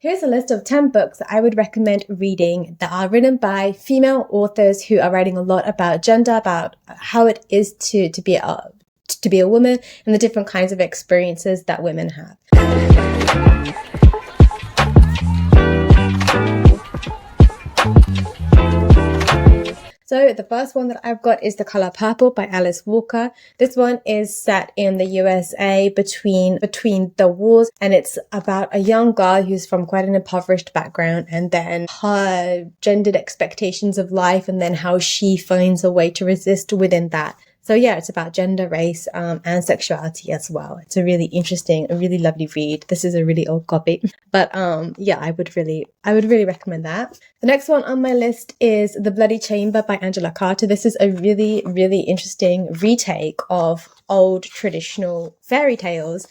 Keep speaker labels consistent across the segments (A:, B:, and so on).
A: Here's a list of 10 books that I would recommend reading that are written by female authors who are writing a lot about gender, about how it is to be a woman and the different kinds of experiences that women have. So the first one that I've got is The Color Purple by Alice Walker. This one is set in the USA between the wars, and it's about a young girl who's from quite an impoverished background, and then her gendered expectations of life, and then how she finds a way to resist within that. So yeah, it's about gender, race, and sexuality as well. It's a really interesting, a really lovely read. This is a really old copy, but yeah, I would really recommend that. The next one on my list is The Bloody Chamber by Angela Carter. This is a really, really interesting retake of old traditional fairy tales,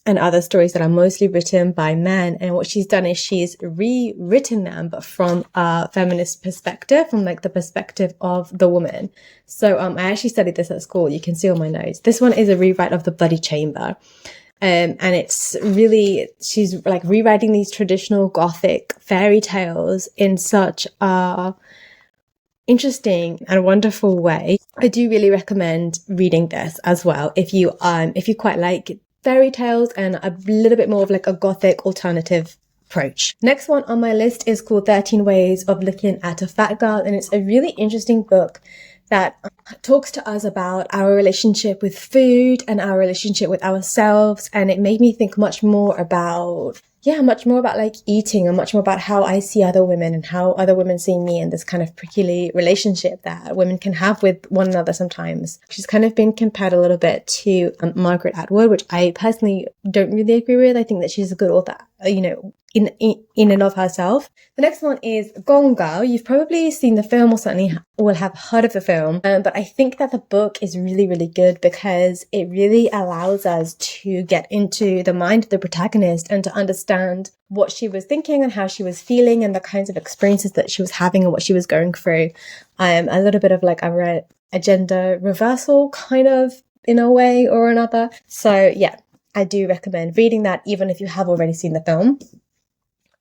A: and other stories that are mostly written by men. And what she's done is she's rewritten them, but from a feminist perspective, from like the perspective of the woman. So I actually studied this at school. You can see all my notes. This one is a rewrite of The Bloody Chamber. And it's really, she's like rewriting these traditional Gothic fairy tales in such a interesting and wonderful way. I do really recommend reading this as well if you quite like fairy tales and a little bit more of like a Gothic alternative approach. Next one on my list is called 13 Ways of Looking at a Fat Girl, and it's a really interesting book that talks to us about our relationship with food and our relationship with ourselves. And it made me think much more about like eating, and much more about how I see other women and how other women see me, and this kind of prickly relationship that women can have with one another sometimes. She's kind of been compared a little bit to Margaret Atwood, which I personally don't really agree with. I think that she's a good author, in and of herself. The next one is Gone Girl. You've probably seen the film, or certainly will have heard of the film, but I think that the book is really, really good because it really allows us to get into the mind of the protagonist and to understand what she was thinking and how she was feeling and the kinds of experiences that she was having and what she was going through. A little bit of like a gender reversal kind of in a way or another. So yeah, I do recommend reading that even if you have already seen the film.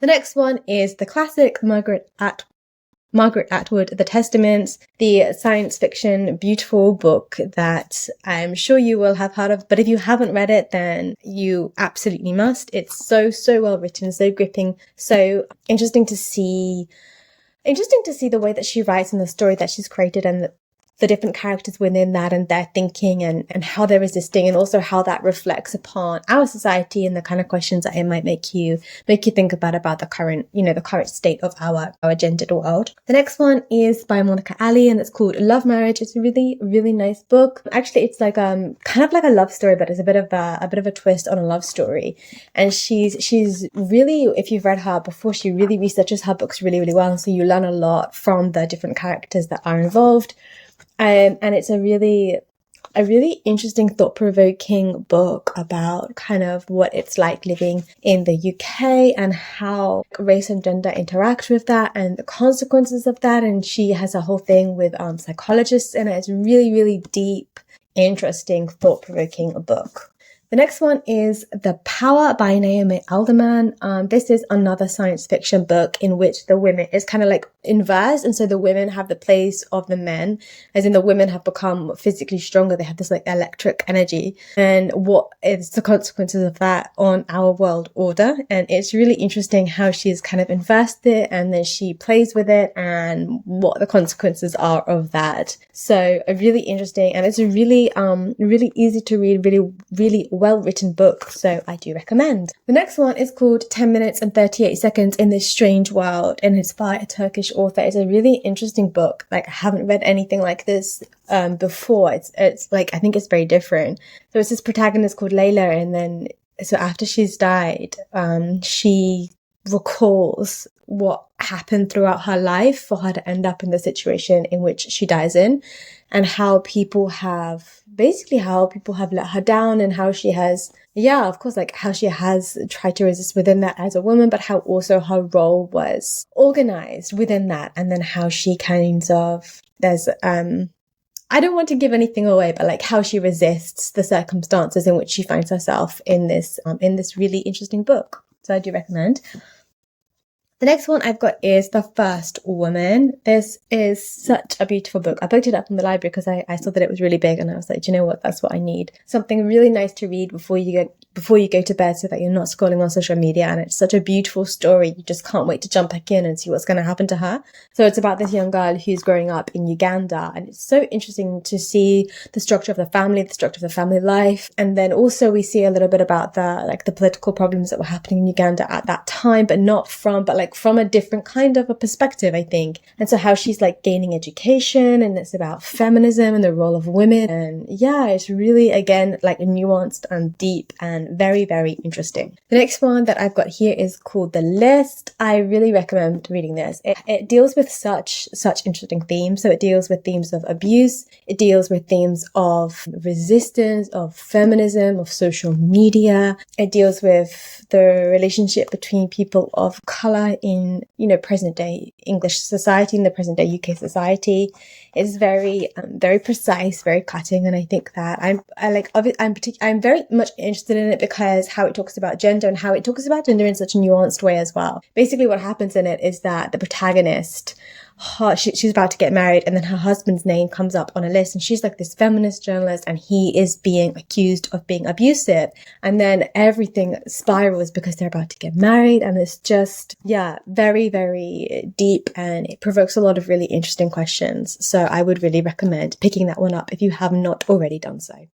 A: The next one is the classic Margaret Atwood, The Testaments, the science fiction beautiful book that I'm sure you will have heard of, but if you haven't read it, then you absolutely must. It's so well written, so gripping, so interesting to see the way that she writes and the story that she's created, and the different characters within that and their thinking and how they're resisting, and also how that reflects upon our society and the kind of questions that it might make you think about the current state of our gendered world. The next one is by Monica Ali, and it's called Love Marriage. It's a really, really nice book. Actually, it's like kind of like a love story, but it's a bit of a twist on a love story. And she's really, if you've read her before, she really researches her books really, really well. And so you learn a lot from the different characters that are involved. And it's a really interesting, thought-provoking book about kind of what it's like living in the UK and how race and gender interact with that and the consequences of that. And she has a whole thing with psychologists in it. It's really, really deep, interesting, thought-provoking book. The next one is The Power by Naomi Alderman. This is another science fiction book in which the women is kind of like inverse. And so the women have the place of the men, as in the women have become physically stronger. They have this like electric energy, and what is the consequences of that on our world order. And it's really interesting how she's kind of inversed it, and then she plays with it and what the consequences are of that. So a really interesting, and it's a really, really easy to read, really, really well-written book, so I do recommend. The next one is called 10 Minutes and 38 Seconds in This Strange World, and it's by a Turkish author. It's a really interesting book. Like, I haven't read anything like this before. It's like, I think it's very different. So it's this protagonist called Layla, and then so after she's died, she recalls what happened throughout her life for her to end up in the situation in which she dies in, and how people have let her down, and how she has, how she has tried to resist within that as a woman, but how also her role was organized within that, and then how she kind of, there's I don't want to give anything away, but like how she resists the circumstances in which she finds herself in this really interesting book. So I do recommend. The next one I've got is The First Woman. This is such a beautiful book. I picked it up from the library because I saw that it was really big, and I was like, do you know what? That's what I need. Something really nice to read before you go to bed so that you're not scrolling on social media. And it's such a beautiful story. You just can't wait to jump back in and see what's going to happen to her. So it's about this young girl who's growing up in Uganda. And it's so interesting to see the structure of the family life. And then also we see a little bit about the political problems that were happening in Uganda at that time, but from a different kind of a perspective, I think. And so how she's like gaining education, and it's about feminism and the role of women. And yeah, it's really, again, like nuanced and deep and very, very interesting. The next one that I've got here is called The List. I really recommend reading this. It deals with such interesting themes. So it deals with themes of abuse. It deals with themes of resistance, of feminism, of social media. It deals with the relationship between people of color in, present day English society, in the present day UK society. It's very, very precise, very cutting. And I think that I'm very much interested in it because how it talks about gender and how it talks about gender in such a nuanced way as well. Basically what happens in it is that the protagonist, she's about to get married, and then her husband's name comes up on a list, and she's like this feminist journalist, and he is being accused of being abusive. And then everything spirals because they're about to get married, and it's just, very, very deep, and it provokes a lot of really interesting questions. So I would really recommend picking that one up if you have not already done so.